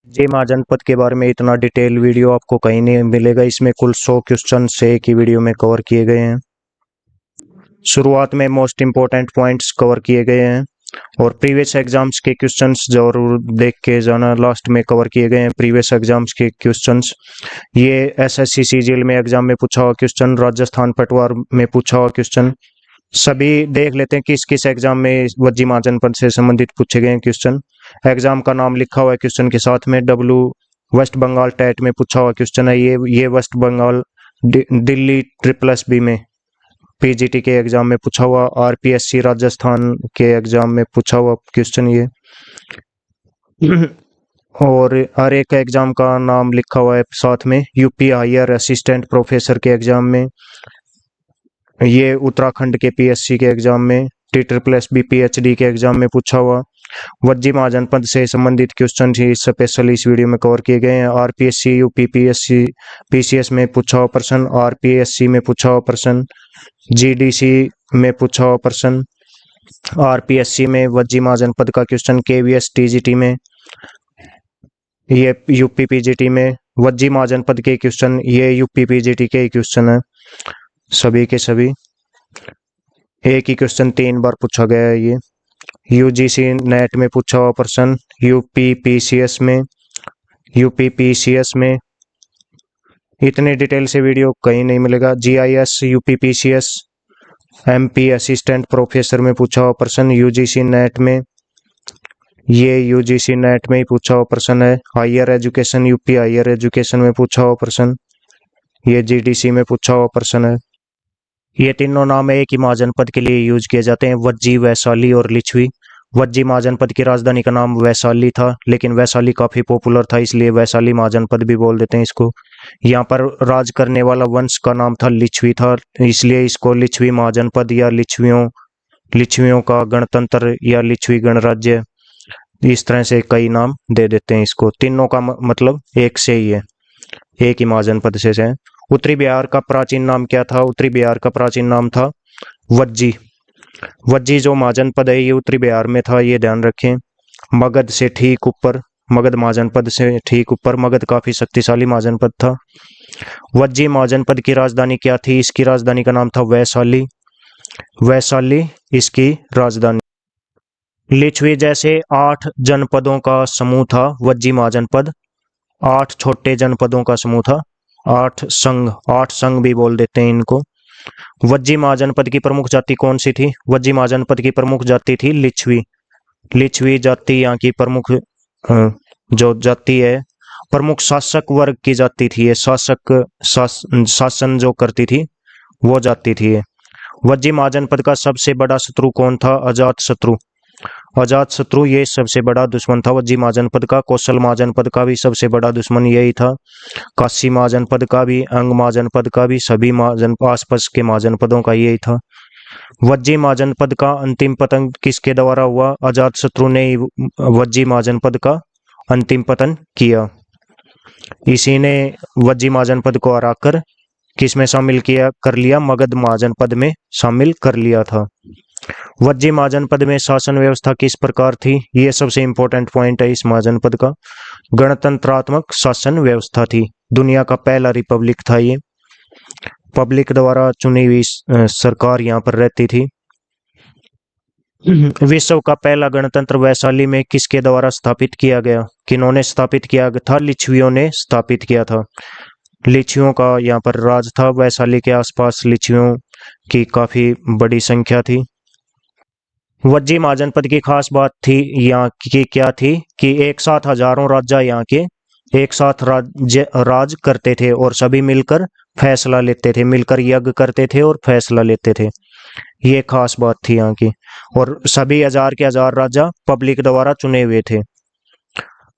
जी महाजनपद के बारे में इतना डिटेल वीडियो आपको कहीं नहीं मिलेगा। इसमें कुल 100 क्वेश्चन से एक ही वीडियो में कवर किए गए हैं। शुरुआत में मोस्ट इंपॉर्टेंट पॉइंट्स कवर किए गए हैं और प्रीवियस एग्जाम्स के क्वेश्चंस जरूर देख के जाना। लास्ट में कवर किए गए हैं प्रीवियस एग्जाम्स के क्वेश्चंस। ये एसएससी सीजीएल में एग्जाम में पूछा हुआ क्वेश्चन, राजस्थान पटवार में पूछा हुआ क्वेश्चन, सभी देख लेते हैं किस किस एग्जाम में वज्जी महाजनपद से संबंधित पूछे गए हैं क्वेश्चन। एग्जाम का नाम लिखा हुआ है क्वेश्चन के साथ में। डब्लू वेस्ट बंगाल टेट में पूछा हुआ क्वेश्चन है। ये वेस्ट बंगाल दिल्ली BBB में पीजीटी के एग्जाम में पूछा हुआ, आरपीएससी राजस्थान के एग्जाम में पूछा हुआ क्वेश्चन ये। और हर एक एग्जाम का नाम लिखा हुआ है साथ में। यूपी हायर असिस्टेंट प्रोफेसर के एग्जाम में, ये उत्तराखंड के पीएससी के एग्जाम में, TSSB PhD के एग्जाम में पूछा हुआ। वज्जी महाजनपद से संबंधित क्वेश्चन ही स्पेशल इस वीडियो में कवर किए गए हैं। आरपीएससी यूपी PCS में पूछा हुआ प्रश्न, आरपीएससी में पूछा हुआ प्रश्न, जीडीसी में पूछा हुआ प्रश्न, आरपीएससी में वज्जी महाजनपद का क्वेश्चन, KVS TGT में, ये यूपी PGT में वज्जी महाजनपद के क्वेश्चन, ये यूपी PGT के क्वेश्चन है सभी के सभी। एक ही क्वेश्चन 3 बार पूछा गया है ये। यूजीसी नेट में पूछा हुआ प्रश्न, यूपी PCS में इतने डिटेल से वीडियो कहीं नहीं मिलेगा। GIS UP PCS MP assistant professor में पूछा हुआ प्रश्न यूजीसी नेट में, ये यूजीसी नेट में ही पूछा हुआ प्रश्न है। Higher education UP higher education में पूछा हुआ प्रश्न, ये GDC में पूछा हुआ प्रश्न है। ये तीनों नाम एक ही महाजनपद के लिए यूज किए जाते हैं, वज्जी, वैशाली और लिच्छवी। वज्जी महाजनपद की राजधानी का नाम वैशाली था, लेकिन वैशाली काफी पॉपुलर था इसलिए वैशाली महाजनपद भी बोल देते हैं इसको। यहाँ पर राज करने वाला वंश का नाम था लिच्छवी था, इसलिए इसको लिच्छवी महाजनपद या लिच्छवियों का गणतंत्र या लिच्छवी गणराज्य, इस तरह से कई नाम दे देते हैं इसको। तीनों का मतलब एक से ही है, एक ही महाजनपद से है। उत्तरी बिहार का प्राचीन नाम क्या था? उत्तरी बिहार का प्राचीन नाम था वज्जी। वज्जी जो महाजनपद है ये उत्तरी बिहार में था, ये ध्यान रखें। मगध से ठीक ऊपर, मगध महाजनपद से ठीक ऊपर, मगध काफी शक्तिशाली महाजनपद था। वज्जी महाजनपद की राजधानी क्या थी? इसकी राजधानी का नाम था वैशाली। वैशाली इसकी राजधानी। लिच्छवी जैसे 8 जनपदों का समूह था वज्जी महाजनपद, 8 छोटे जनपदों का समूह था, 8 संघ भी बोल देते हैं इनको। वज्जी महाजनपद की प्रमुख जाति कौन सी थी? वज्जी महाजनपद की प्रमुख जाति थी लिच्छवी। लिच्छवी जाति यहाँ की प्रमुख जो जाति है, प्रमुख शासक वर्ग की जाति थी ये। शासन जो करती थी वो जाति थी ये। वज्जी महाजनपद का सबसे बड़ा शत्रु कौन था? अजातशत्रु। अजातशत्रु ये सबसे बड़ा दुश्मन था वज्जी महाजनपद का। कौशल महाजनपद का भी सबसे बड़ा दुश्मन यही था। काशी महाजनपद का भी, अंग महाजनपद का भी, सभी आसपास के महाजनपदों का यही था। वज्जी महाजनपद का अंतिम पतन किसके द्वारा हुआ? अजातशत्रु ने ही वज्जी महाजनपद का अंतिम पतन किया। इसी ने वज्जी महाजनपद को हराकर किस में शामिल कर लिया? मगध महाजनपद में शामिल कर लिया था। वज्जी महाजनपद में शासन व्यवस्था किस प्रकार थी? ये सबसे इंपॉर्टेंट पॉइंट है इस महाजनपद का। गणतंत्रात्मक शासन व्यवस्था थी, दुनिया का पहला रिपब्लिक था ये। पब्लिक द्वारा चुनी हुई सरकार यहाँ पर रहती थी। विश्व का पहला गणतंत्र वैशाली में किसके द्वारा स्थापित किया गया? किन्होंने स्थापित किया था? लिच्छवियों ने स्थापित किया था। लिच्छवियों का यहाँ पर राज था। वैशाली के आसपास लिच्छवियों की काफी बड़ी संख्या थी। वज्जी महाजनपद की खास बात थी यहाँ की क्या थी कि एक साथ हजारों राजा यहाँ के एक साथ राज करते थे और सभी मिलकर फैसला लेते थे, मिलकर यज्ञ करते थे और फैसला लेते थे। ये खास बात थी यहाँ की। और सभी 1000 के 1000 राजा पब्लिक द्वारा चुने हुए थे।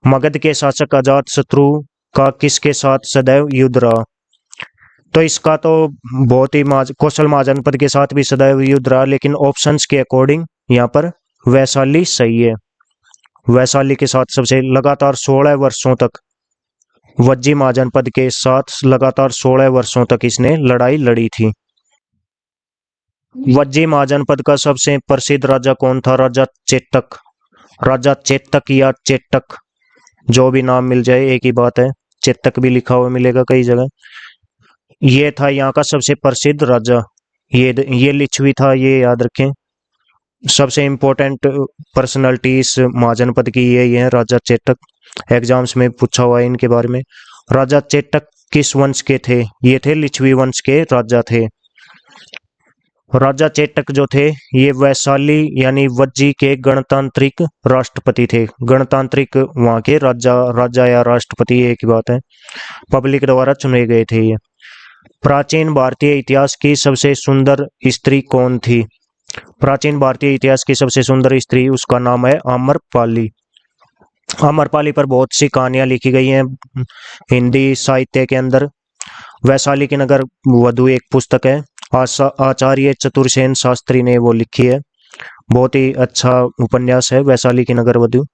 मगध के शासक अजातशत्रु का किसके साथ सदैव युद्ध रहा? तो इसका तो बहुत ही कौशल महाजनपद के साथ भी सदैव युद्ध रहा, लेकिन ऑप्शंस के अकॉर्डिंग यहाँ पर वैशाली सही है। वैशाली के साथ सबसे लगातार 16 वर्षों तक वज्जी महाजनपद के साथ लगातार 16 वर्षों तक इसने लड़ाई लड़ी थी। वज्जी महाजनपद का सबसे प्रसिद्ध राजा कौन था? राजा चेतक। राजा चेतक या चेटक, जो भी नाम मिल जाए एक ही बात है, चेतक भी लिखा हुआ मिलेगा कई जगह। ये था यहाँ का सबसे प्रसिद्ध राजा, ये लिच्छवी था, ये याद रखें। सबसे इम्पोर्टेंट पर्सनालिटी इस महाजनपद की ये है, राजा चेतक। एग्जाम्स में पूछा हुआ है इनके बारे में। राजा चेतक किस वंश के थे? ये थे लिच्छवी वंश के राजा थे। राजा चेतक जो थे ये वैशाली यानी वज्जी के गणतांत्रिक राष्ट्रपति थे। गणतांत्रिक वहाँ के राजा या राष्ट्रपति एक ही बात है, पब्लिक द्वारा चुने गए थे ये। प्राचीन भारतीय इतिहास की सबसे सुंदर स्त्री कौन थी? प्राचीन भारतीय इतिहास की सबसे सुंदर स्त्री, उसका नाम है आम्रपाली। आम्रपाली पर बहुत सी कहानियां लिखी गई हैं हिंदी साहित्य के अंदर। वैशाली की नगर वधू एक पुस्तक है, आचार्य चतुरसेन शास्त्री ने वो लिखी है। बहुत ही अच्छा उपन्यास है वैशाली की नगर वधू।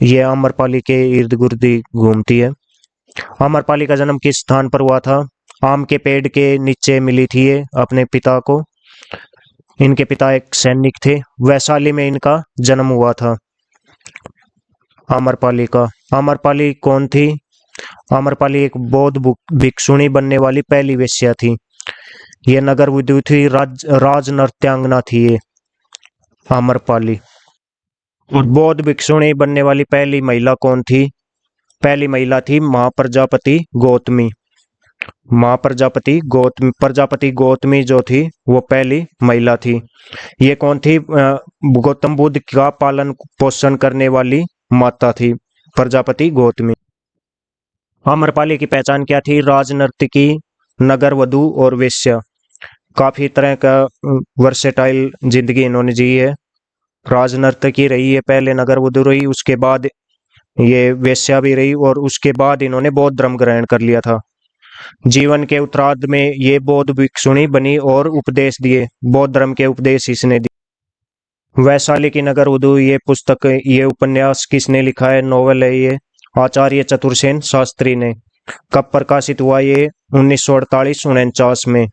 ये आम्रपाली के इर्द गिर्द घूमती है। आम्रपाली का जन्म किस स्थान पर हुआ था? आम के पेड़ के नीचे मिली थी ये अपने पिता को। इनके पिता एक सैनिक थे। वैशाली में इनका जन्म हुआ था आम्रपाली का। आम्रपाली कौन थी? आम्रपाली एक बौद्ध भिक्षुणी बनने वाली पहली वेश्या थी। ये नगर वधू थी, राज नृत्यांगना थी ये आम्रपाली। बौद्ध भिक्षुणी बनने वाली पहली महिला कौन थी? पहली महिला थी माँ प्रजापति गौतमी। माँ प्रजापति गौतमी जो थी वो पहली महिला थी। ये कौन थी? गौतम बुद्ध का पालन पोषण करने वाली माता थी प्रजापति गौतमी। आम्रपाली की पहचान क्या थी? राजनर्तकी, नगर वधू और वेश्या। काफी तरह का वर्सेटाइल जिंदगी इन्होंने जी है। राजनर्तकी रही है, पहले नगर वधू रही, उसके बाद ये वेश्या भी रही, और उसके बाद इन्होंने बौद्ध धर्म ग्रहण कर लिया था। जीवन के उत्तरार्ध में ये बौद्ध भिक्षुणी बनी और उपदेश दिए, बौद्ध धर्म के उपदेश इसने दिए। वैशाली की नगर वधू ये पुस्तक, ये उपन्यास किसने लिखा है? नोवेल है ये, आचार्य चतुरसेन शास्त्री ने। कब प्रकाशित हुआ ये? 1948-49 में।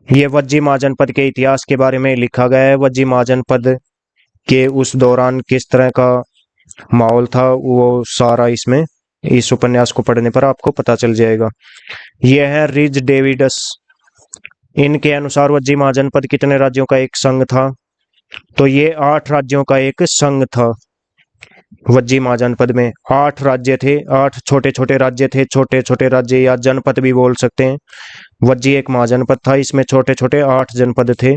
ये वज्जी महाजनपद के इतिहास के बारे में लिखा गया है। वज्जी महाजनपद के उस दौरान किस तरह का माहौल था वो सारा इसमें, इस उपन्यास को पढ़ने पर आपको पता चल जाएगा। यह है रिज डेविडस। इनके अनुसार वज्जी महाजनपद कितने राज्यों का एक संघ था? तो ये 8 राज्यों का एक संघ था। वज्जी महाजनपद में 8 राज्य थे, 8 छोटे छोटे राज्य थे। छोटे छोटे राज्य या जनपद भी बोल सकते हैं। वज्जी एक महाजनपद था, इसमें छोटे छोटे 8 जनपद थे।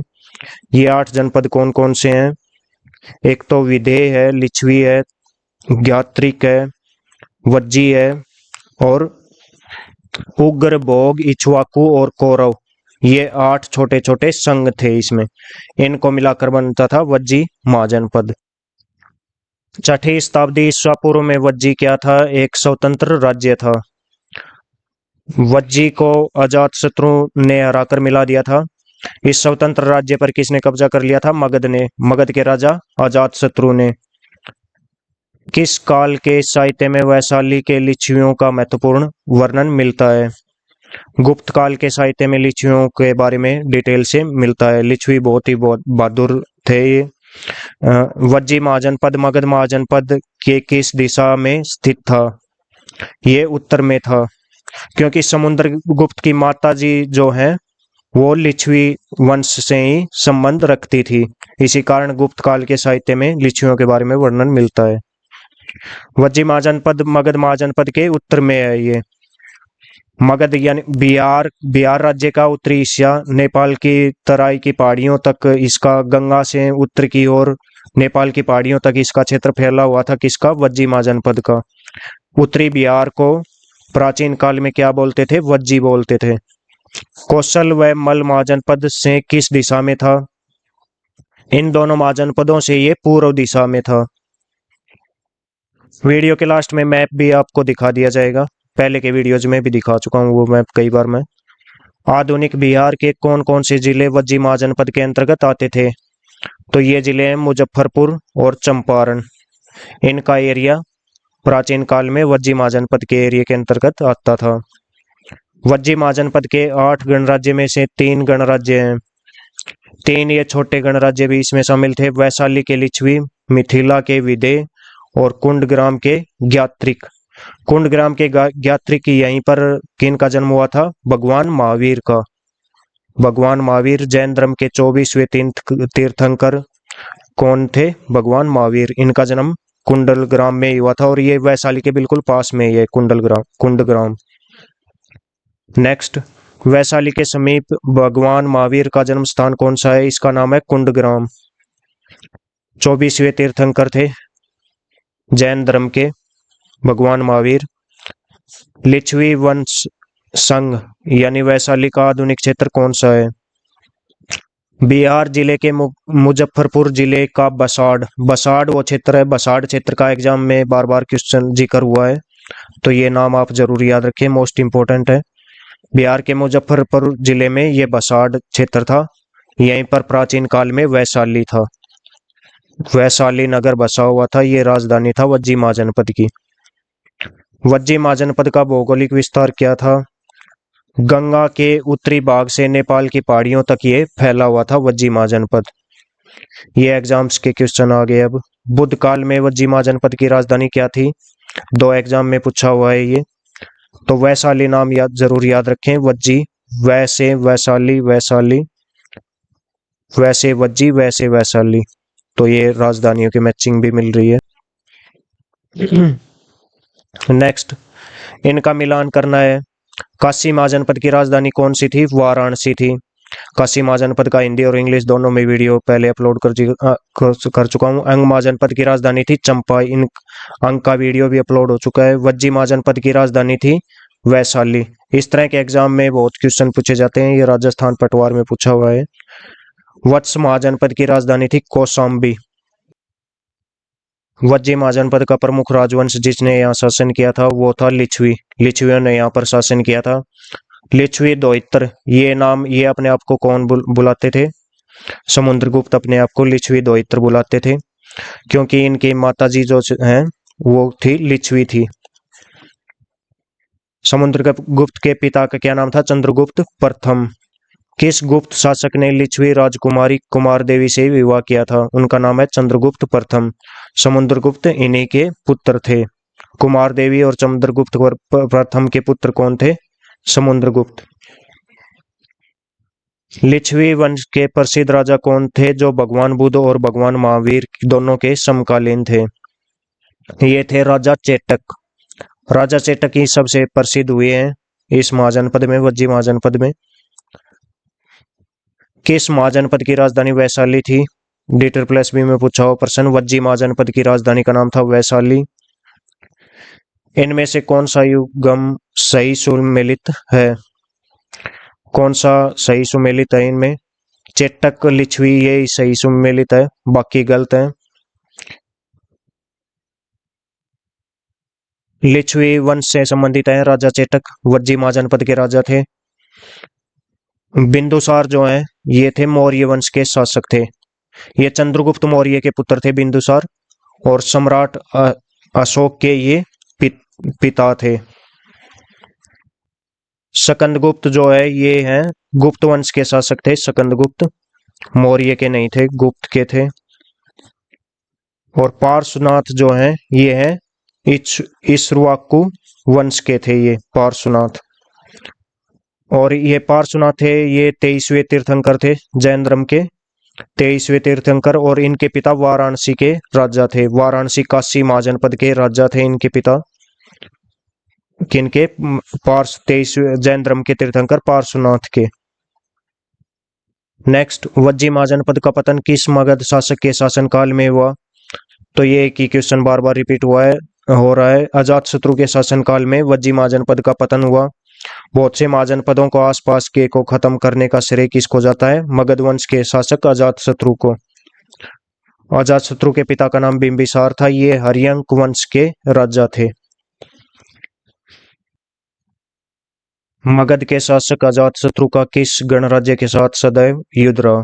ये 8 जनपद कौन कौन से हैं? एक तो विधेय है, लिच्छवी है, ज्ञात्रिक है, वज्जी है, और उग्र, भोग, इक्ष्वाकु और कौरव। ये 8 छोटे छोटे संघ थे इसमें, इनको मिलाकर बनता था वज्जी महाजनपद। 6ठी शताब्दी ईसा पूर्व में वज्जी क्या था? एक स्वतंत्र राज्य था। वज्जी को अजातशत्रु ने हराकर मिला दिया था। इस स्वतंत्र राज्य पर किसने कब्जा कर लिया था? मगध ने, मगध के राजा अजातशत्रु ने। किस काल के साहित्य में वैशाली के लिच्छवियों का महत्वपूर्ण वर्णन मिलता है? गुप्त काल के साहित्य में लिच्छवियों के बारे में डिटेल से मिलता है। लिच्छवी बहुत ही बहादुर थे ये। वज्जी महाजनपद मगध महाजनपद के किस दिशा में स्थित था? ये उत्तर में था, क्योंकि समुद्रगुप्त की माता जी जो है वो लिच्छवी वंश से ही संबंध रखती थी। इसी कारण गुप्त काल के साहित्य में लिच्छवियों के बारे में वर्णन मिलता है। वज्जी महाजनपद मगध महाजनपद के उत्तर में है ये। मगध यानी बिहार राज्य का उत्तरी हिस्सा, नेपाल की तराई की पहाड़ियों तक इसका, गंगा से उत्तर की ओर नेपाल की पहाड़ियों तक इसका क्षेत्र फैला हुआ था। किसका? वज्जी महाजनपद का। उत्तरी बिहार को प्राचीन काल में क्या बोलते थे? वज्जी बोलते थे। कौशल व मल महाजनपद से किस दिशा में था? इन दोनों महाजनपदों से ये पूर्व दिशा में था। वीडियो के लास्ट में मैप भी आपको दिखा दिया जाएगा, पहले के वीडियोज में भी दिखा चुका हूँ वो मैप कई बार मैं। आधुनिक बिहार के कौन कौन से जिले वज्जी महाजनपद के अंतर्गत आते थे? तो ये जिले हैं मुजफ्फरपुर और चंपारण। इनका एरिया प्राचीन काल में वज्जी महाजनपद के एरिया के अंतर्गत आता था। वज्जी महाजनपद के 8 गणराज्य में से 3 गणराज्य हैं। 3 ये छोटे गणराज्य भी इसमें शामिल थे। वैशाली के लिच्छवी, मिथिला के विदेह और कुंडग्राम के ज्ञात्रिक। कुंडग्राम के ज्ञात्रिक यहीं पर किन का जन्म हुआ था? भगवान महावीर का। भगवान महावीर जैन धर्म के 24वें तीर्थंकर कौन थे? भगवान महावीर। इनका जन्म कुंडलग्राम में हुआ था और ये वैशाली के बिल्कुल पास में ही है कुंडग्राम। नेक्स्ट, वैशाली के समीप भगवान महावीर का जन्म स्थान कौन सा है? इसका नाम है कुंडग्राम। 24वें तीर्थंकर थे जैन धर्म के भगवान महावीर। लिच्छवी वंश संघ यानी वैशाली का आधुनिक क्षेत्र कौन सा है? बिहार जिले के मुजफ्फरपुर जिले का बसाड़ वो क्षेत्र है। बसाड़ क्षेत्र का एग्जाम में बार बार क्वेश्चन जिक्र हुआ है, तो ये नाम आप जरूर याद रखें, मोस्ट इंपोर्टेंट है। बिहार के मुजफ्फरपुर जिले में ये बसाड़ क्षेत्र था। यहीं पर प्राचीन काल में वैशाली था, वैशाली नगर बसा हुआ था। ये राजधानी था वज्जिमा जनपद की। वज्जिमा जनपद का भौगोलिक विस्तार क्या था? गंगा के उत्तरी भाग से नेपाल की पहाड़ियों तक ये फैला हुआ था वज्जिमा जनपद। ये एग्जाम्स के क्वेश्चन आ गए। अब बुद्ध काल में वज्जिमा जनपद की राजधानी क्या थी? 2 एग्जाम में पूछा हुआ है ये। तो वैशाली नाम जरूर याद रखें। वज्जी वैसे वैशाली, वैशाली वैसे वज्जी, वैसे वैशाली। तो ये राजधानियों की मैचिंग भी मिल रही है। नेक्स्ट, इनका मिलान करना है। काशी महाजनपद की राजधानी कौन सी थी? वाराणसी थी। काशी महाजनपद का हिंदी और इंग्लिश दोनों में वीडियो पहले अपलोड कर चुका हूँ। अंग महाजनपद की राजधानी थी चंपा। इन अंग का वीडियो भी अपलोड हो चुका है। वज्जी महाजनपद की राजधानी थी वैशाली। इस तरह के एग्जाम में बहुत क्वेश्चन पूछे जाते हैं। ये राजस्थान पटवार में पूछा हुआ है। वत्स महाजनपद की राजधानी थी कौशाम्बी। वज्जी महाजनपद का प्रमुख राजवंश जिसने यहाँ शासन किया था वो था लिच्छवी। लिच्छवियों ने यहाँ पर शासन किया था। लिच्छवी द्वैतर, ये नाम ये अपने आप को कौन बुलाते थे? समुद्रगुप्त अपने आप को लिच्छवी द्वैतर बुलाते थे, क्योंकि इनकी माताजी जो हैं वो थी लिच्छवी थी। समुद्रगुप्त के पिता का क्या नाम था? चंद्रगुप्त प्रथम। किस गुप्त शासक ने लिच्छवी राजकुमारी कुमार देवी से विवाह किया था? उनका नाम है चंद्रगुप्त प्रथम। समुद्रगुप्त इन्हीं के पुत्र थे। कुमार देवी और चंद्रगुप्त प्रथम के पुत्र कौन थे? समुद्रगुप्त। लिच्छवी वंश के प्रसिद्ध राजा कौन थे जो भगवान बुद्ध और भगवान महावीर दोनों के समकालीन थे? ये थे राजा चेटक। राजा चेटक ही सबसे प्रसिद्ध हुए हैं इस महाजनपद में, वज्जी महाजनपद में। किस महाजनपद की राजधानी वैशाली थी? D+B में पूछा हुआ प्रश्न। वज्जी महाजनपद की राजधानी का नाम था वैशाली। इनमें से कौन सा युग्म सही सुमेलित है? कौन सा सही सुमेलित है इनमें? चेटक, लिच्छवी ये सही सुमेलित है, बाकी गलत है। लिच्छवी वंश से संबंधित है राजा चेटक, वज्जी महाजनपद के राजा थे। बिंदुसार जो है ये थे मौर्य वंश के शासक थे। ये चंद्रगुप्त मौर्य के पुत्र थे बिंदुसार, और सम्राट अशोक के ये पिता थे। स्कंदगुप्त जो है ये हैं गुप्त वंश के शासक थे। स्कंदगुप्त मौर्य के नहीं थे, गुप्त के थे। और पार्श्वनाथ जो हैं ये हैं इक्ष्वाकु वंश के थे, ये पार्श्वनाथ। और ये पार्श्वनाथ थे ये 23वें तीर्थंकर थे जैन धर्म के, 23वें तीर्थंकर। और इनके पिता वाराणसी के राजा थे। वाराणसी काशी महाजनपद के राजा थे इनके पिता। किनके? 23वें जैन धर्म के तीर्थंकर पार्श्वनाथ के। नेक्स्ट, वज्जी महाजनपद का पतन किस मगध शासक के शासनकाल में हुआ? तो ये एक ही क्वेश्चन बार बार रिपीट हो रहा है। अजातशत्रु के शासनकाल में वज्जी महाजनपद का पतन हुआ। बहुत से महाजनपदों को आसपास के को खत्म करने का श्रेय किसको जाता है? मगध वंश के शासक अजातशत्रु को। अजातशत्रु के पिता का नाम बिंबिसार था। ये हर्यंक वंश के राजा थे। मगध के शासक अजातशत्रु का किस गणराज्य के साथ सदैव युद्ध रहा?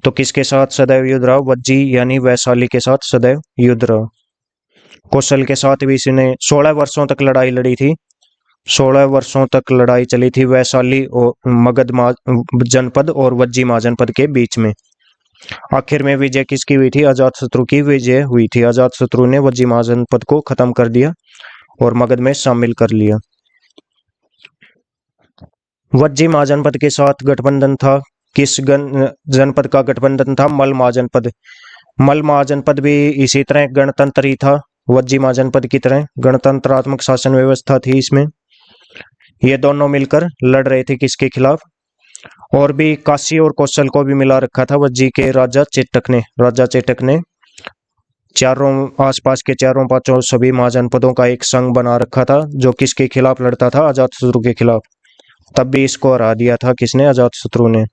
तो किसके साथ सदैव युद्ध रहा? वज्जी यानी वैशाली के साथ सदैव युद्ध रहा। कौशल के साथ भी इसने 16 वर्षों तक लड़ाई लड़ी थी। 16 वर्षों तक लड़ाई चली थी वैशाली और मगध जनपद और वज्जी महाजनपद के बीच में। आखिर में विजय किसकी हुई थी? अजातशत्रु की विजय हुई थी। अजातशत्रु ने वज्जी महाजनपद को खत्म कर दिया और मगध में शामिल कर लिया। वज्जी महाजनपद के साथ गठबंधन था। किस जनपद का गठबंधन था? मल महाजनपद। मल महाजनपद भी इसी तरह गणतंत्र ही था, वज्जी महाजनपद की तरह गणतंत्रात्मक शासन व्यवस्था थी इसमें। ये दोनों मिलकर लड़ रहे थे किसके खिलाफ? और भी काशी और कौशल को भी मिला रखा था वज्जी के राजा चेटक ने चारों आसपास के चारों पांचों सभी महाजनपदों का एक संघ बना रखा था, जो किसके खिलाफ लड़ता था? अजातशत्रु के खिलाफ। तब भी इसको हरा दिया था किसने? अजातशत्रु ने।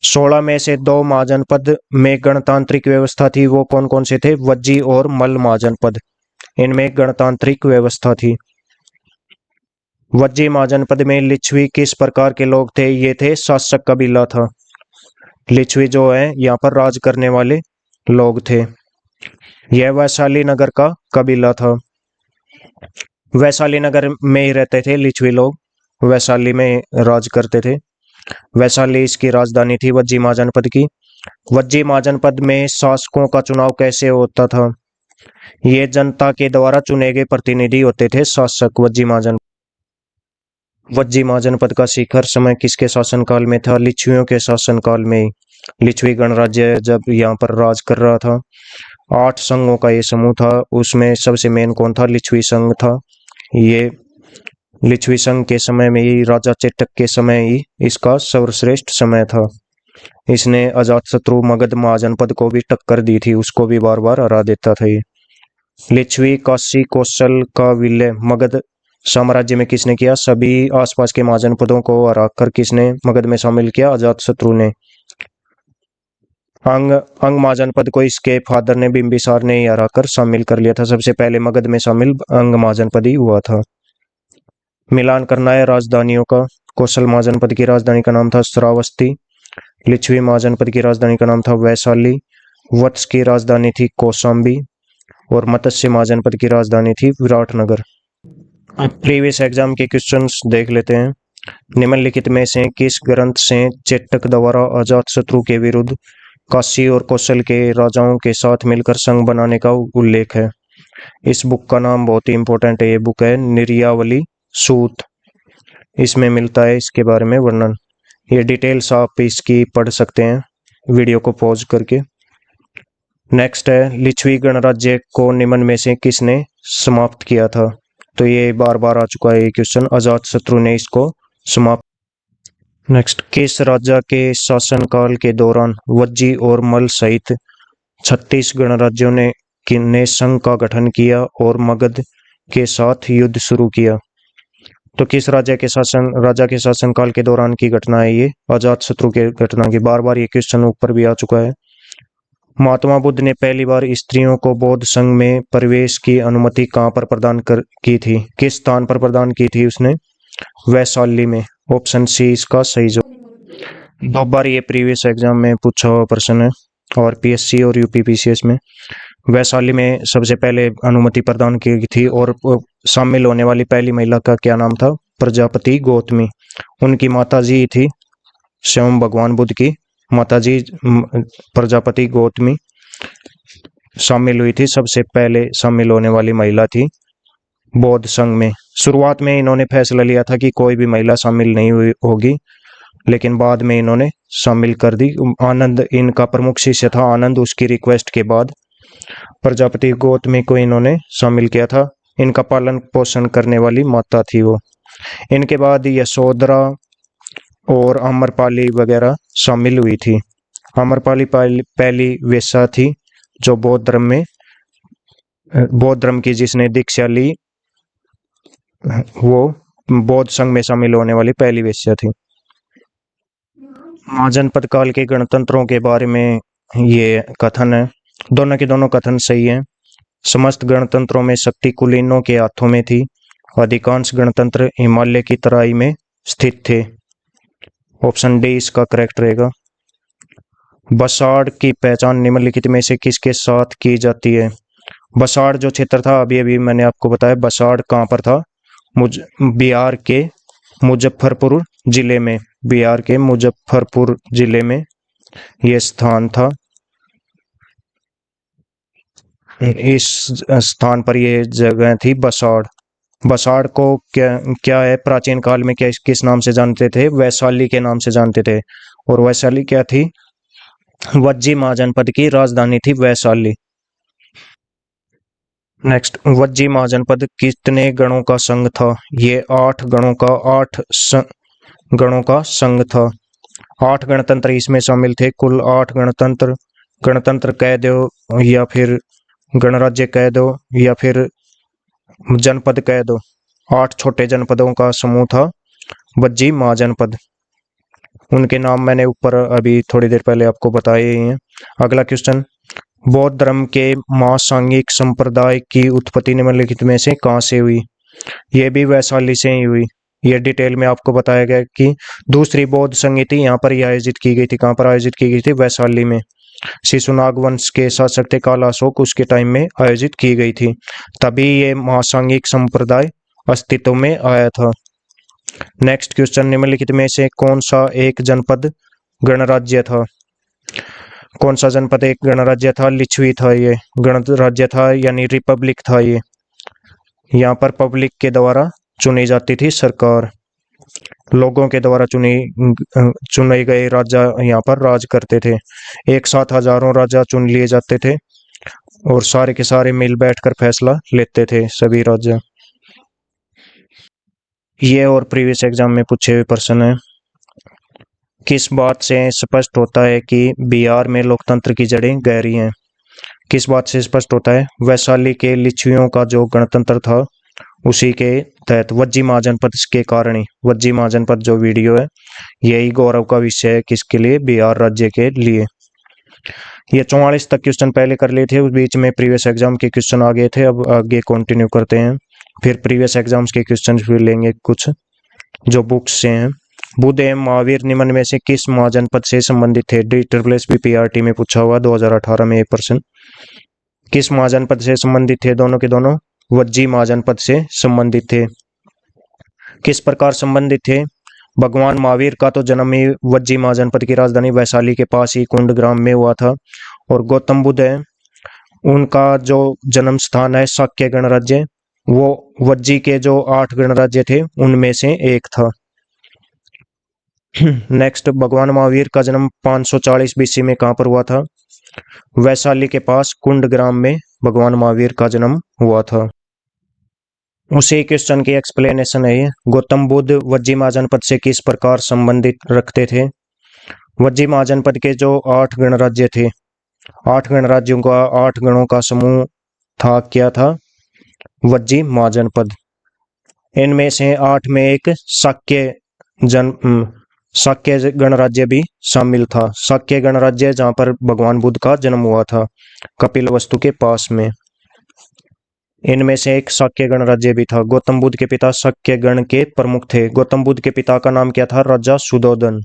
16 में से 2 महाजनपद में गणतांत्रिक व्यवस्था थी। वो कौन कौन से थे? वज्जी और मल महाजनपद, इनमें गणतांत्रिक व्यवस्था थी। वज्जी महाजनपद में लिच्छवी किस प्रकार के लोग थे? ये थे शासक कबीला था। लिच्छवी जो है यहाँ पर राज करने वाले लोग थे। यह वैशाली नगर का कबीला था। वैशाली नगर में ही रहते थे लिच्छवी लोग, वैशाली में राज करते थे। वैशाली इसकी राजधानी थी वज्जी महाजनपद की। वज्जी महाजनपद में शासकों का चुनाव कैसे होता था? ये जनता के द्वारा चुने गए प्रतिनिधि होते थे शासक। वज्जी महाजनपद का शिखर समय किसके शासनकाल में था? लिच्छवियों के शासनकाल में। लिच्छवी गणराज्य जब यहाँ पर राज कर रहा था, 8 संघों का ये समूह था। उसमें सबसे मेन कौन था? लिच्छवी संघ था। ये लिच्छवी संघ के समय में ही, राजा चेटक के समय ही इसका सर्वश्रेष्ठ समय था। इसने अजातशत्रु मगध महाजनपद को भी टक्कर दी थी, उसको भी बार बार हरा देता था ये। लिच्छवी काशी कौशल का विलय मगध साम्राज्य में किसने किया? सभी आसपास के महाजनपदों को हराकर किसने मगध में शामिल किया? अजातशत्रु ने। अंग महाजनपद को इसके फादर ने, बिंबिसार ने हराकर शामिल कर लिया था। सबसे पहले मगध में शामिल अंग महाजनपद ही हुआ था। मिलान करना है राजधानियों का। कौशल महाजनपद की राजधानी का नाम था श्रावस्ती। लिच्छवी महाजनपद की राजधानी का नाम था वैशाली। वत्स की राजधानी थी कौशाम्बी और मत्स्य महाजनपद की राजधानी थी विराटनगर। प्रीवियस एग्जाम के क्वेश्चंस देख लेते हैं। निम्नलिखित में से किस ग्रंथ से चेटक द्वारा अजातशत्रु के विरुद्ध काशी और कौशल के राजाओं के साथ मिलकर संघ बनाने का उल्लेख है? इस बुक का नाम बहुत ही इंपॉर्टेंट है। ये बुक है निर्यावली सूत। इसमें मिलता है इसके बारे में वर्णन। ये डिटेल्स आप इसकी पढ़ सकते हैं वीडियो को पॉज करके। नेक्स्ट है, लिच्छवी गणराज्य को निम्न में से किसने समाप्त किया था? तो ये बार बार आ चुका है ये क्वेश्चन। अजातशत्रु ने इसको समाप्त। नेक्स्ट, किस राजा के शासनकाल के दौरान वज्जी और मल सहित 36 गणराज्यों ने संघ का गठन किया और मगध के साथ युद्ध शुरू किया? तो किस राजा के शासनकाल के दौरान की घटना है ये? अजातशत्रु के घटना की। बार बार ये क्वेश्चन ऊपर भी आ चुका है। महात्मा बुद्ध ने पहली बार स्त्रियों को बौद्ध संघ में प्रवेश की अनुमति कहाँ पर प्रदान की थी? किस स्थान पर प्रदान की थी उसने? वैशाली में। ऑप्शन सी इसका सही जवाब। 2 बार ये प्रीवियस एग्जाम में पूछा हुआ प्रश्न है और पीएससी और यूपीपीसीएस में। वैशाली में सबसे पहले अनुमति प्रदान की थी और शामिल होने वाली पहली महिला का क्या नाम था? प्रजापति गौतमी। उनकी माताजी थी स्वयं भगवान बुद्ध की माताजी प्रजापति गौतमी शामिल हुई थी। सबसे पहले शामिल होने वाली महिला थी बौद्ध संघ में। शुरुआत में इन्होंने फैसला लिया था कि कोई भी महिला शामिल नहीं हुई होगी, लेकिन बाद में इन्होंने शामिल कर दी। आनंद इनका प्रमुख शिष्य था। आनंद, उसकी रिक्वेस्ट के बाद प्रजापति गौतमी को इन्होंने शामिल किया था। इनका पालन पोषण करने वाली माता थी वो। इनके बाद यशोधरा और अमरपाली वगैरह शामिल हुई थी। अमरपाली पहली वेश्या थी जो बौद्ध धर्म की जिसने दीक्षा ली, वो बौद्ध संघ में शामिल होने वाली पहली वेश्या थी। महाजनपद काल के गणतंत्रों के बारे में ये कथन है। दोनों के दोनों कथन सही हैं। समस्त गणतंत्रों में शक्ति कुलीनों के हाथों में थी। अधिकांश गणतंत्र हिमालय की तराई में स्थित थे। ऑप्शन डी इसका करेक्ट रहेगा। बसाड़ की पहचान निम्नलिखित में से किसके साथ की जाती है? बसाड़ जो क्षेत्र था, अभी मैंने आपको बताया, बसाड़ कहाँ पर था? बिहार के मुजफ्फरपुर जिले में। बिहार के मुजफ्फरपुर जिले में ये स्थान था। इस स्थान पर ये जगह थी बसाड़। बसाड़ को क्या क्या है, प्राचीन काल में क्या किस नाम से जानते थे? वैशाली के नाम से जानते थे। और वैशाली क्या थी? वज्जी महाजनपद की राजधानी थी वैशाली। नेक्स्ट, वज्जी महाजनपद कितने गणों का संघ था? ये 8 गणों का गणों का संघ था। 8 गणतंत्र इसमें शामिल थे। कुल 8 गणतंत्र। गणतंत्र कह दो या फिर गणराज्य कह दो या फिर जनपद कह दो। 8 छोटे जनपदों का समूह था वज्जी महाजनपद। उनके नाम मैंने ऊपर अभी थोड़ी देर पहले आपको बताए ही हैं। अगला क्वेश्चन, बौद्ध धर्म के महासांगिक संप्रदाय की उत्पत्ति निम्नलिखित में से कहाँ से हुई? ये भी वैशाली से ही हुई। ये डिटेल में आपको बताया गया कि दूसरी बौद्ध संगीति यहाँ पर ही आयोजित की गई थी। कहाँ पर आयोजित की गई थी? वैशाली में। शिशुनाग वंश के शासक थे कालाशोक, उसके टाइम में आयोजित की गई थी। तभी ये महासांगिक संप्रदाय अस्तित्व में आया था। नेक्स्ट क्वेश्चन, निम्नलिखित में से कौन सा एक जनपद गणराज्य था? कौन सा जनपद एक गणराज्य था? लिच्छवी था ये गणराज्य था, यानी रिपब्लिक था ये। यहाँ पर पब्लिक के द्वारा चुनी जाती थी सरकार। लोगों के द्वारा चुने गए राजा यहाँ पर राज करते थे। एक साथ हजारों राजा चुन लिए जाते थे और सारे के सारे मिल बैठकर फैसला लेते थे सभी राजा। ये और प्रीवियस एग्जाम में पूछे हुए प्रश्न है। किस बात से स्पष्ट होता है कि बिहार में लोकतंत्र की जड़ें गहरी हैं? किस बात से स्पष्ट होता है? वैशाली के लिच्छवियों का जो गणतंत्र था उसी के तहत वज्जी महाजनपद के कारण ही। वज्जी महाजनपद जो वीडियो है यही गौरव का विषय है किसके लिए? बिहार राज्य के लिए। ये 44 तक क्वेश्चन पहले कर लिए थे, उस बीच में प्रीवियस एग्जाम के क्वेश्चन आ गए थे। अब आगे कंटिन्यू करते हैं, फिर प्रीवियस एग्जाम्स के क्वेश्चन फिर लेंगे कुछ जो बुक्स से हैं। बुद्ध एवं महावीर निम्न में से किस महाजनपद से संबंधित थे? DSSB में पूछा हुआ 2018 में ये प्रश्न। किस महाजनपद से संबंधित थे? दोनों के दोनों वज्जी महाजनपद से संबंधित थे। किस प्रकार संबंधित थे? भगवान महावीर का तो जन्म ही वज्जी महाजनपद की राजधानी वैशाली के पास ही कुंड ग्राम में हुआ था। और गौतम बुद्ध है, उनका जो जन्म स्थान है शाक्य गणराज्य, वो वज्जी के जो 8 गणराज्य थे उनमें से एक था। नेक्स्ट, भगवान महावीर का जन्म 540 BC में कहाँ पर हुआ था? वैशाली के पास कुंड ग्राम में भगवान महावीर का जन्म हुआ था। उसी क्वेश्चन की एक्सप्लेनेशन है ये। गौतम बुद्ध वज्जी महाजनपद से किस प्रकार संबंधित रखते थे? वज्जी महाजनपद के जो 8 गणराज्य थे, 8 गणराज्यों का 8 गणों का समूह था। क्या था? वज्जी महाजनपद। इनमें से 8 में एक शाक्य गणराज्य भी शामिल था। शाक्य गणराज्य जहाँ पर भगवान बुद्ध का जन्म हुआ था, कपिलवस्तु के पास में। इनमें से एक शाक्य गणराज्य भी था। गौतम बुद्ध के पिता शाक्य गण के प्रमुख थे। गौतम बुद्ध के पिता का नाम क्या था? राजा सुधोधन।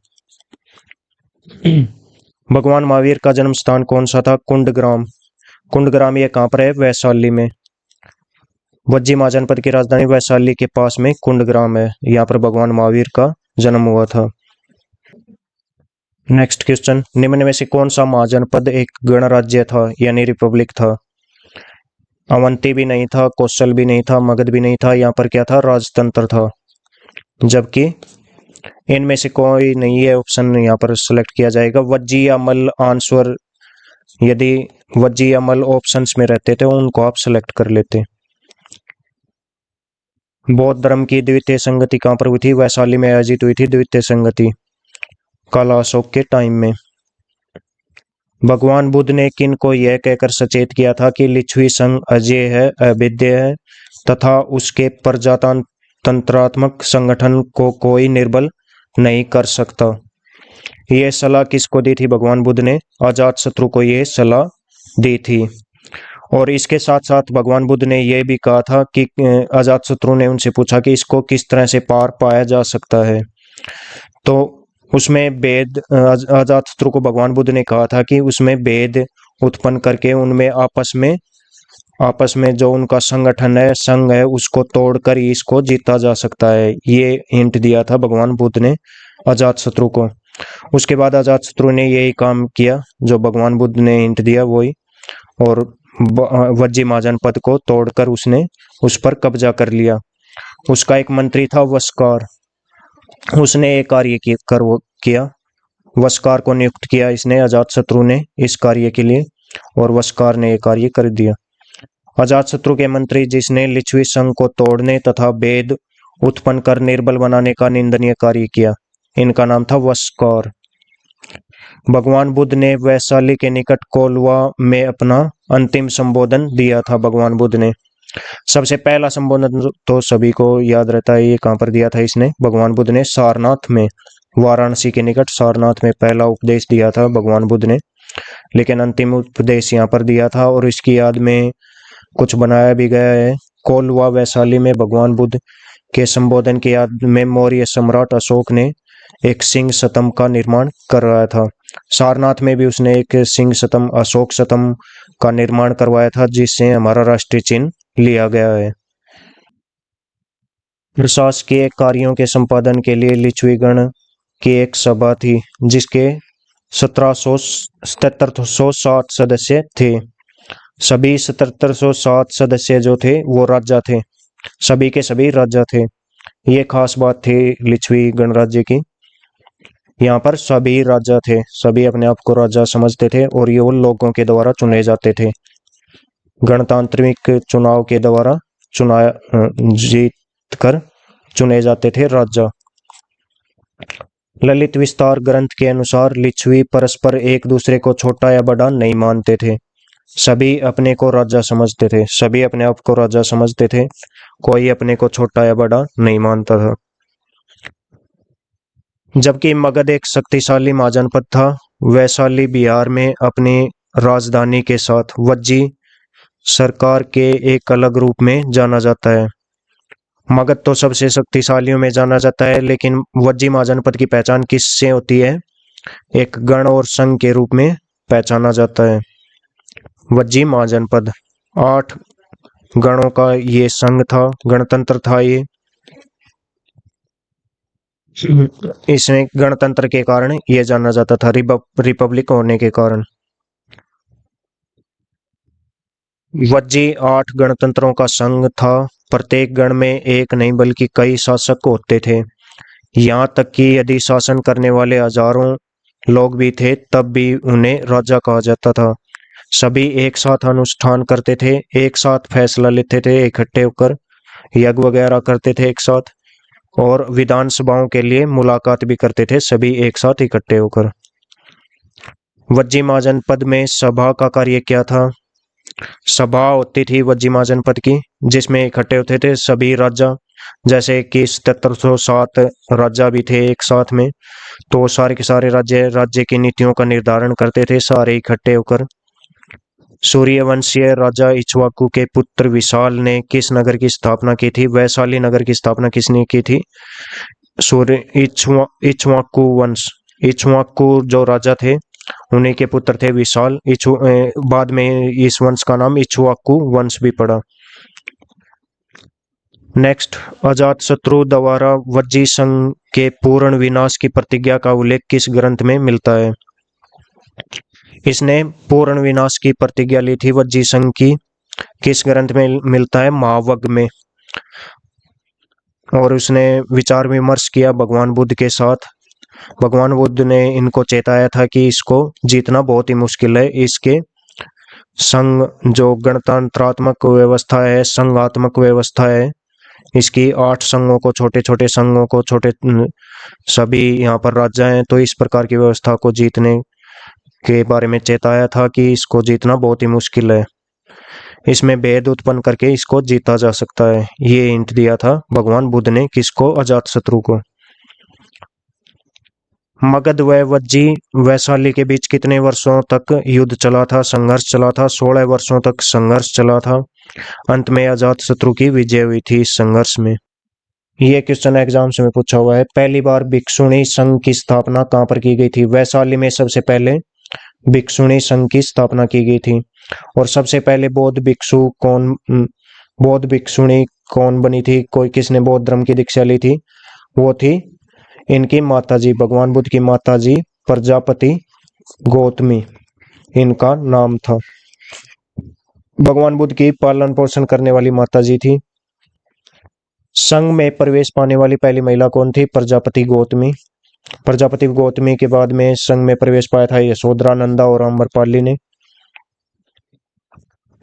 भगवान महावीर का जन्म स्थान कौन सा था? कुंडग्राम। कुंडग्राम ये कहाँ पर है? वैशाली में। वज्जी महाजनपद की राजधानी वैशाली के पास में कुंडग्राम है। यहाँ पर भगवान महावीर का जन्म हुआ था। नेक्स्ट क्वेश्चन, निम्न में से कौन सा महाजनपद एक गणराज्य था यानी रिपब्लिक था? अवंती भी नहीं था, कौशल भी नहीं था, मगध भी नहीं था। यहाँ पर क्या था? राजतंत्र था। जबकि इनमें से कोई नहीं है ऑप्शन यहाँ पर सिलेक्ट किया जाएगा। वज्जी या मल आंसर, यदि वज्जी या मल ऑप्शंस में रहते थे उनको आप सिलेक्ट कर लेते। बौद्ध धर्म की द्वितीय संगति कहाँ पर हुई थी? वैशाली में आयोजित हुई थी द्वितीय संगति, काला अशोक के टाइम में। भगवान बुद्ध ने किन को यह कहकर सचेत किया था कि लिच्छवी संघ अजेय है, अभेद्य है तथा उसके प्रजातंत्रात्मक संगठन को कोई निर्बल नहीं कर सकता? यह सलाह किसको दी थी? भगवान बुद्ध ने अजातशत्रु को यह सलाह दी थी। और इसके साथ साथ भगवान बुद्ध ने यह भी कहा था कि अजातशत्रु ने उनसे पूछा कि इसको किस तरह से पार पाया जा सकता है। तो उसमें भेद, अजातशत्रु को भगवान बुद्ध ने कहा था कि उसमें भेद उत्पन्न करके उनमें आपस में जो उनका संगठन है, संघ है, उसको तोड़कर ही इसको जीता जा सकता है। ये हिंट दिया था भगवान बुद्ध ने अजातशत्रु को। उसके बाद अजातशत्रु ने यही काम किया जो भगवान बुद्ध ने हिंट दिया वही, और वज्जी जनपद को तोड़कर उसने उस पर कब्जा कर लिया। उसका एक मंत्री था वस्कार, उसने एक कार्य किया। वस्कार को नियुक्त किया इसने, अजातशत्रु ने, इस कार्य के लिए, और वस्कार ने यह कार्य कर दिया। अजातशत्रु के मंत्री जिसने लिच्छवी संघ को तोड़ने तथा भेद उत्पन्न कर निर्बल बनाने का निंदनीय कार्य किया, इनका नाम था वस्कार। भगवान बुद्ध ने वैशाली के निकट कोलवा में अपना अंतिम संबोधन दिया था। भगवान बुद्ध ने सबसे पहला संबोधन तो सभी को याद रहता है, ये कहाँ पर दिया था इसने? भगवान बुद्ध ने सारनाथ में, वाराणसी के निकट सारनाथ में पहला उपदेश दिया था भगवान बुद्ध ने, लेकिन अंतिम उपदेश यहाँ पर दिया था और इसकी याद में कुछ बनाया भी गया है। कोलवा वैशाली में भगवान बुद्ध के संबोधन की याद में मौर्य सम्राट अशोक ने एक सिंह स्तंभ का निर्माण करवाया था। सारनाथ में भी उसने एक सिंह स्तंभ, अशोक स्तंभ का निर्माण करवाया था, जिससे हमारा राष्ट्रीय चिन्ह लिया गया है। प्रशासकीय कार्यों के संपादन के लिए लिच्छवीगण की एक सभा थी, जिसके 1760 सदस्य थे। सभी 1760 सदस्य जो थे वो राजा थे, सभी के सभी राजा थे। ये खास बात थी लिच्छवी गणराज्य की। यहाँ पर सभी राजा थे, सभी अपने आप को राजा समझते थे और ये वो लोगों के द्वारा चुने जाते थे। गणतांत्रिक चुनाव के द्वारा जीत कर चुने जाते थे राजा। ललित विस्तार ग्रंथ के अनुसार लिच्छवी परस्पर एक दूसरे को छोटा या बड़ा नहीं मानते थे, सभी अपने को राजा समझते थे, सभी अपने आप को राजा समझते थे, कोई अपने को छोटा या बड़ा नहीं मानता था। जबकि मगध एक शक्तिशाली महाजनपद था, वैशाली बिहार में अपनी राजधानी के साथ वज्जी सरकार के एक अलग रूप में जाना जाता है। मगध तो सबसे शक्तिशालियों में जाना जाता है, लेकिन वज्जी महाजनपद की पहचान किससे होती है? एक गण और संघ के रूप में पहचाना जाता है। वज्जी महाजनपद 8 गणों का ये संघ था, गणतंत्र था ये। इसमें गणतंत्र के कारण ये जाना जाता था, रिपब्लिक होने के कारण। वज्जी 8 गणतंत्रों का संघ था। प्रत्येक गण में एक नहीं बल्कि कई शासक होते थे। यहाँ तक कि यदि शासन करने वाले हजारों लोग भी थे तब भी उन्हें राजा कहा जाता था। सभी एक साथ अनुष्ठान करते थे, एक साथ फैसला लेते थे, इकट्ठे होकर यज्ञ वगैरह करते थे एक साथ, और विधानसभाओं के लिए मुलाकात भी करते थे सभी एक साथ इकट्ठे होकर। वज्जी महाजनपद में सभा का कार्य क्या था? सभा होती थी वज्जी महाजनपद की, जिसमें इकट्ठे होते थे सभी राजा, जैसे कि 1707 राजा भी थे एक साथ में, तो सारे के सारे राज्य की नीतियों का निर्धारण करते थे सारे इकट्ठे होकर। सूर्यवंशीय राजा इक्ष्वाकु के पुत्र विशाल ने किस नगर की स्थापना की थी? वैशाली नगर की स्थापना किसने की थी? इक्ष्वाकु वंश, इक्ष्वाकु जो राजा थे उन्हीं के पुत्र थे विशाल। बाद में इस वंश का नाम इक्ष्वाकु वंश भी पड़ा। नेक्स्ट, अजातशत्रु द्वारा वज्जी संघ के पूर्ण विनाश की प्रतिज्ञा का उल्लेख किस ग्रंथ में मिलता है? इसने पूर्ण विनाश की प्रतिज्ञा ली थी वज्जी संघ की, किस ग्रंथ में मिलता है? महावग में। और उसने विचार विमर्श किया भगवान बुद्ध के साथ। भगवान बुद्ध ने इनको चेताया था कि इसको जीतना बहुत ही मुश्किल है। इसके संघ जो गणतंत्रात्मक व्यवस्था है, संघात्मक व्यवस्था है, इसकी 8 संघों को, छोटे छोटे संघों को, छोटे सभी यहाँ पर राज्य हैं, तो इस प्रकार की व्यवस्था को जीतने के बारे में चेताया था कि इसको जीतना बहुत ही मुश्किल है, इसमें भेद उत्पन्न करके इसको जीता जा सकता है। ये हिंट दिया था भगवान बुद्ध ने, किसको? अजातशत्रु को। मगध व वज्जी वैशाली के बीच कितने वर्षों तक युद्ध चला था, संघर्ष चला था? 16 वर्षों तक संघर्ष चला था। अंत में अजातशत्रु की विजय हुई थी इस संघर्ष में। ये क्वेश्चन एग्जाम्स में पूछा हुआ है। पहली बार भिक्षुणी संघ की स्थापना कहाँ पर की गई थी? वैशाली में सबसे पहले भिक्षुणी संघ की स्थापना की गई थी। और सबसे पहले बौद्ध भिक्षुणी कौन बनी थी? किसने बौद्ध धर्म की दीक्षा ली थी? वो थी इनकी माताजी, भगवान बुद्ध की माताजी प्रजापति गौतमी इनका नाम था। भगवान बुद्ध की पालन पोषण करने वाली माताजी थी। संघ में प्रवेश पाने वाली पहली महिला कौन थी? प्रजापति गौतमी। प्रजापति गौतमी के बाद में संघ में प्रवेश पाया था यशोधरा, नंदा और आम्रपाली ने।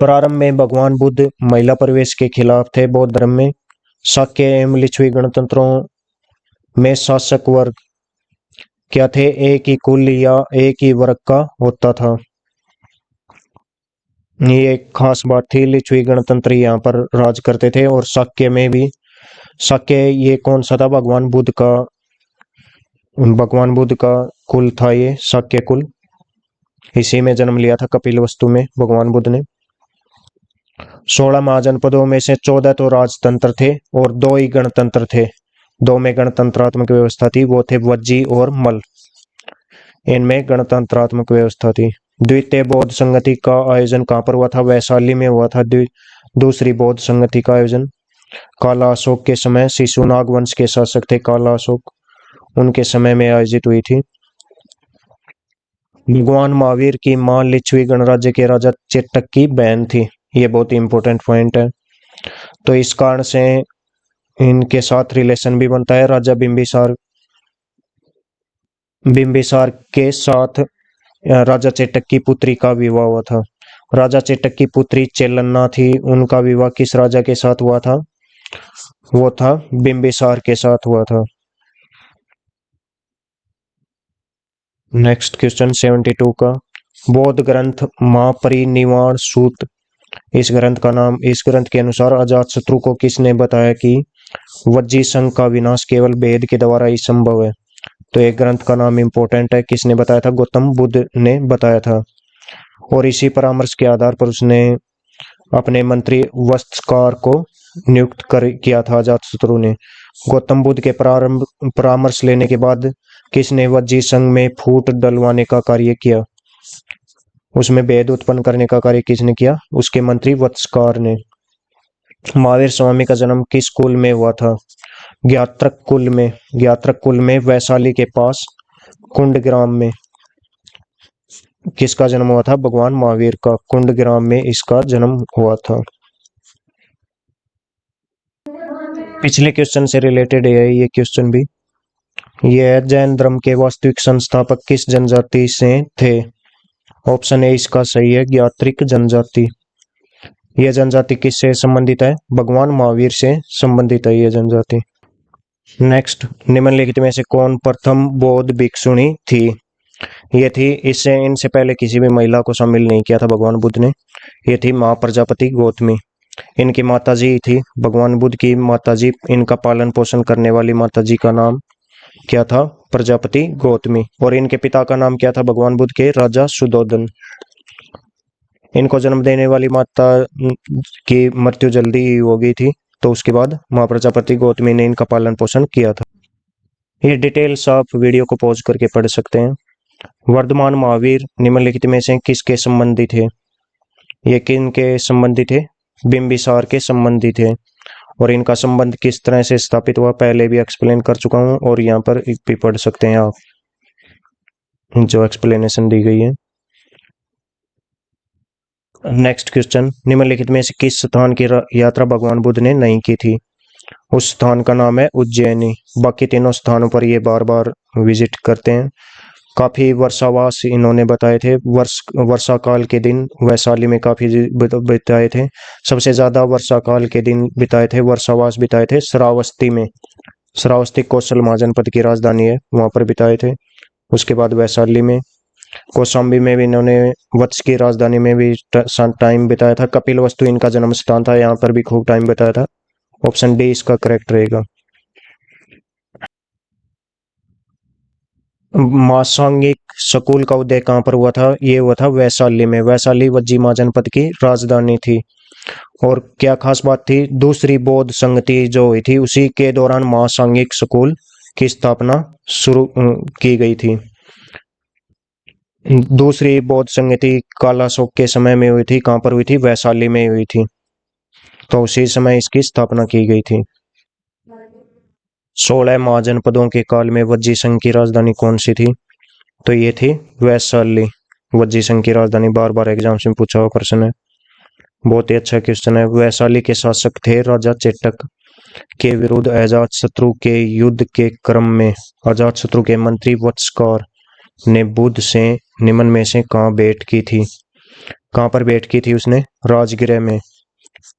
प्रारंभ में भगवान बुद्ध महिला प्रवेश के खिलाफ थे। बौद्ध धर्म में शाक्य एवं लिच्छवी गणतंत्रों में शासक वर्ग क्या थे? एक ही कुल या एक ही वर्ग का होता था। ये एक खास बात थी। लिच्छवी गणतंत्र यहाँ पर राज करते थे। और शाक्य में भी, शाक्य ये कौन सा था? भगवान बुद्ध का कुल था ये शाक्य कुल। इसी में जन्म लिया था कपिलवस्तु में भगवान बुद्ध ने। 16 महाजनपदों में से 14 तो राजतंत्र थे और 2 ही गणतंत्र थे। 2 में गणतंत्रात्मक व्यवस्था थी, वो थे वज्जी और मल। इनमें गणतंत्रात्मक व्यवस्था थी। द्वितीय बौद्ध संगति का आयोजन कहाँ पर हुआ था? वैशाली में हुआ था। दूसरी बौद्ध संगति का आयोजन काला अशोक के समय, शिशुनाग वंश के शासक थे काला अशोक, उनके समय में आयोजित हुई थी। भगवान महावीर की मां लिच्छवी गणराज्य के राजा चेटक की बहन थी। ये बहुत ही इंपॉर्टेंट पॉइंट है। तो इस कारण से इनके साथ रिलेशन भी बनता है। राजा बिंबिसार के साथ राजा चेटक की पुत्री का विवाह हुआ था। राजा चेटक की पुत्री चेलन्ना थी। उनका विवाह किस राजा के साथ हुआ था? वो था बिंबिसार के साथ हुआ था। नेक्स्ट क्वेश्चन 72 का, बौद्ध ग्रंथ महापरिनिर्वाण सूत्र, इस ग्रंथ के अनुसार अजातशत्रु को किसने बताया कि वज्जी संघ का विनाश केवल वेद के द्वारा ही संभव है? तो एक ग्रंथ का नाम इंपॉर्टेंट है। किसने बताया था? गौतम बुद्ध ने बताया था। और इसी परामर्श के आधार पर उसने अपने मंत्री वत्सकार को नियुक्त किया था अजातशत्रु ने। गौतम बुद्ध के परामर्श लेने के बाद किसने वज्जी संघ में फूट डलवाने का कार्य किया? उसमें भेद उत्पन्न करने का कार्य किसने किया? उसके मंत्री वत्सकार ने। महावीर स्वामी का जन्म किस कुल में हुआ था? ज्ञात्रक कुल में वैशाली के पास कुंडग्राम में। किसका जन्म हुआ था? भगवान महावीर का। कुंडग्राम में इसका जन्म हुआ था। पिछले क्वेश्चन से रिलेटेड है ये क्वेश्चन भी। यह जैन धर्म के वास्तविक संस्थापक किस जनजाति से थे? ऑप्शन ए इसका सही है, ज्ञात्रिक जनजाति। यह जनजाति किससे संबंधित है? भगवान महावीर से संबंधित है यह जनजाति। नेक्स्ट, निम्नलिखित में से कौन प्रथम बौद्ध भिक्षुणी थी? ये थी, इनसे पहले किसी भी महिला को शामिल नहीं किया था भगवान बुद्ध ने। ये थी माँ प्रजापति गौतमी। इनकी माताजी थी भगवान बुद्ध की माताजी, इनका पालन पोषण करने वाली माताजी का नाम क्या था? प्रजापति गौतमी। और इनके पिता का नाम क्या था भगवान बुद्ध के? राजा सुधोधन। इनको जन्म देने वाली माता की मृत्यु जल्दी ही हो गई थी, तो उसके बाद माँ प्रजापति गौतमी ने इनका पालन पोषण किया था। ये डिटेल्स आप वीडियो को पॉज करके पढ़ सकते हैं। वर्धमान महावीर निम्नलिखित में से किसके संबंधी थे? ये किन के संबंधी थे? बिंबिसार के संबंधी थे। और इनका संबंध किस तरह से स्थापित हुआ पहले भी एक्सप्लेन कर चुका हूं, और यहाँ पर भी पढ़ सकते हैं आप जो एक्सप्लेनेशन दी गई है। नेक्स्ट क्वेश्चन, निम्नलिखित में से किस स्थान की यात्रा भगवान बुद्ध ने नहीं की थी? उस स्थान का नाम है उज्जैनी। बाकी तीनों स्थानों पर ये बार बार विजिट करते हैं। काफी वर्षावास इन्होंने बताए थे। वर्षा काल के दिन वैशाली में काफी बिताए थे। सबसे ज्यादा वर्षा काल के दिन बिताए थे, वर्षावास बिताए थे श्रावस्ती में। श्रावस्ती कौशल महाजनपद की राजधानी है, वहां पर बिताए थे। उसके बाद वैशाली में, कौशाम्बी में भी इन्होंने, वत्स की राजधानी में भी टाइम बिताया था। कपिलवस्तु इनका जन्म स्थान था, यहाँ पर भी खूब टाइम बिताया था। ऑप्शन डी इसका करेक्ट रहेगा। मासांगिक स्कूल का उदय कहाँ पर हुआ था? ये हुआ था वैशाली में। वैशाली वज्जी महाजनपद की राजधानी थी। और क्या खास बात थी? दूसरी बौद्ध संगति जो हुई थी उसी के दौरान महासांगिक स्कूल की स्थापना शुरू की गई थी। दूसरी बौद्ध संगति कालाशोक के समय में हुई थी। कहाँ पर हुई थी? वैशाली में हुई थी। तो उसी समय इसकी स्थापना की गई थी। 16 महाजनपदों के काल में वज्जी संघ की राजधानी कौन सी थी? तो ये थी वैशाली। वज्जी संघ की राजधानी बार बार एग्जाम्स में पूछा हुआ प्रश्न है, बहुत ही अच्छा क्वेश्चन है। वैशाली के शासक थे राजा चेटक के विरुद्ध अजातशत्रु के युद्ध के क्रम में अजातशत्रु के मंत्री वत्सकार ने बुद्ध से निम्न में से कहाँ भेंट की थी? कहाँ पर भेंट की थी उसने? राजगृह में।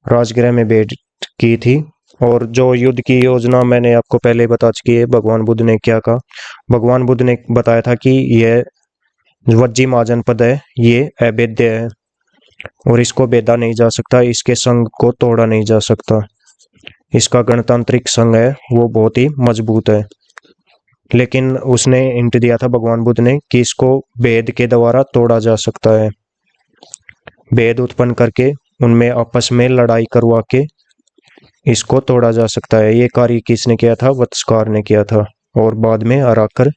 राजगृह में भेंट की थी। और जो युद्ध की योजना मैंने आपको पहले बता चुकी है, भगवान बुद्ध ने क्या कहा? भगवान बुद्ध ने बताया था कि यह वज्जी महाजनपद है, ये अभेद्य है और इसको भेदा नहीं जा सकता, इसके संघ को तोड़ा नहीं जा सकता। इसका गणतांत्रिक संघ है वो बहुत ही मजबूत है। लेकिन उसने हिंट दिया था भगवान बुद्ध ने कि इसको भेद के द्वारा तोड़ा जा सकता है। भेद उत्पन्न करके उनमें आपस में लड़ाई करवा के इसको तोड़ा जा सकता है। ये कार्य किसने किया था? वत्सकार ने किया था। और बाद में हराकर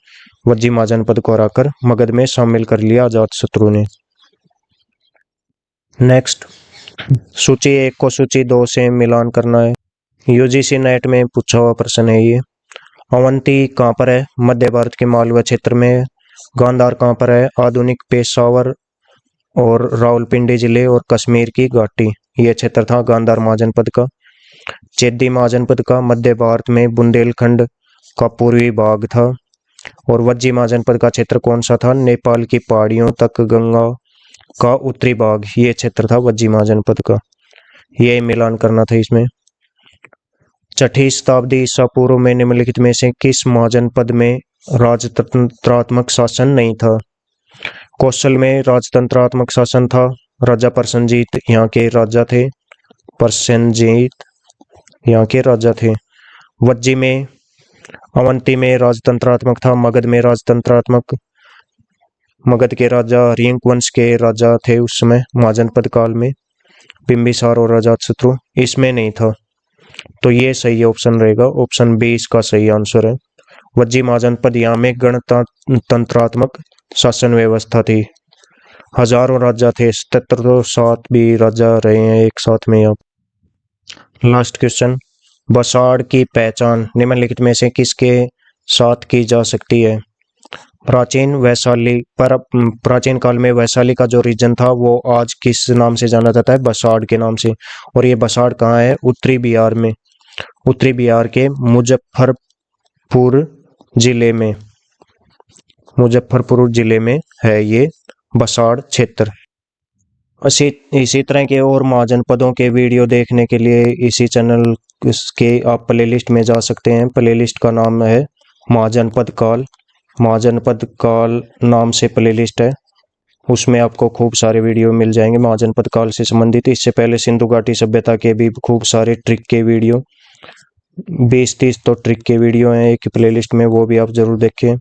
वज्जी महाजनपद को हराकर मगध में शामिल कर लिया अजातशत्रु ने। नेक्स्ट, सूची 1 को सूची 2 से मिलान करना है। यूजीसी नेट में पूछा हुआ प्रश्न है ये। अवंती कहाँ पर है? मध्य भारत के मालवा क्षेत्र में है। गांधार कहाँ पर है? आधुनिक पेशावर और रावलपिंडी जिले और कश्मीर की घाटी, ये क्षेत्र था गांधार महाजनपद का। चेदी महाजनपद का मध्य भारत में बुंदेलखंड का पूर्वी भाग था। और वज्जी महाजनपद का क्षेत्र कौन सा था? नेपाल की पहाड़ियों तक गंगा का उत्तरी भाग, ये क्षेत्र था वज्जी महाजनपद का। ये मिलान करना था इसमें। 6ठी शताब्दी ईसा पूर्व में निम्नलिखित में से किस महाजनपद में राजतंत्रात्मक शासन नहीं था? कौशल में राजतंत्रात्मक शासन था। राजा प्रसेनजीत यहाँ के राजा थे। प्रसेनजीत यहाँ के राजा थे। वज्जी में, अवंती में राजतंत्रात्मक था। मगध में राजतंत्रात्मक, मगध के राजा हरियंक वंश के राजा थे उस समय महाजनपद काल में, बिंबिसार और अजातशत्रु। इसमें नहीं था। तो ये सही ऑप्शन रहेगा, ऑप्शन बी इसका सही आंसर है। वज्जी महाजनपद यहाँ में गणतंत्रात्मक शासन व्यवस्था थी। हजारों राजा थे, 77 तो 7 भी राजा रहे हैं एक साथ में। अब लास्ट क्वेश्चन, बसाड़ की पहचान निम्नलिखित में से किसके साथ की जा सकती है? प्राचीन वैशाली पर प्राचीन काल में वैशाली का जो रीजन था वो आज किस नाम से जाना जाता है? बसाड़ के नाम से। और ये बसाड़ कहाँ है? उत्तरी बिहार में, उत्तरी बिहार के मुजफ्फरपुर जिले में, मुजफ्फरपुर जिले में है ये बसाड़ क्षेत्र। इसी तरह के और महाजनपदों के वीडियो देखने के लिए इसी चैनल के आप प्लेलिस्ट में जा सकते हैं। प्लेलिस्ट का नाम है महाजनपद काल। महाजनपद काल नाम से प्लेलिस्ट है, उसमें आपको खूब सारे वीडियो मिल जाएंगे महाजनपद काल से संबंधित। इससे पहले सिंधु घाटी सभ्यता के भी खूब सारे ट्रिक के वीडियो, 20-30 तो ट्रिक के वीडियो हैं एक प्लेलिस्ट में, वो भी आप जरूर देखें।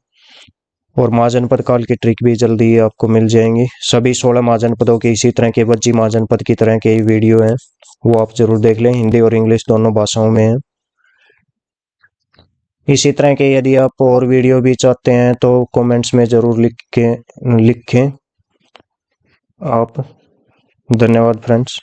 और महाजनपद काल की ट्रिक भी जल्दी ही आपको मिल जाएंगी। सभी 16 महाजनपदों के इसी तरह के वज्जी महाजनपद की तरह के वीडियो हैं, वो आप जरूर देख लें। हिंदी और इंग्लिश दोनों भाषाओं में है। इसी तरह के यदि आप और वीडियो भी चाहते हैं तो कमेंट्स में जरूर लिखें आप। धन्यवाद फ्रेंड्स।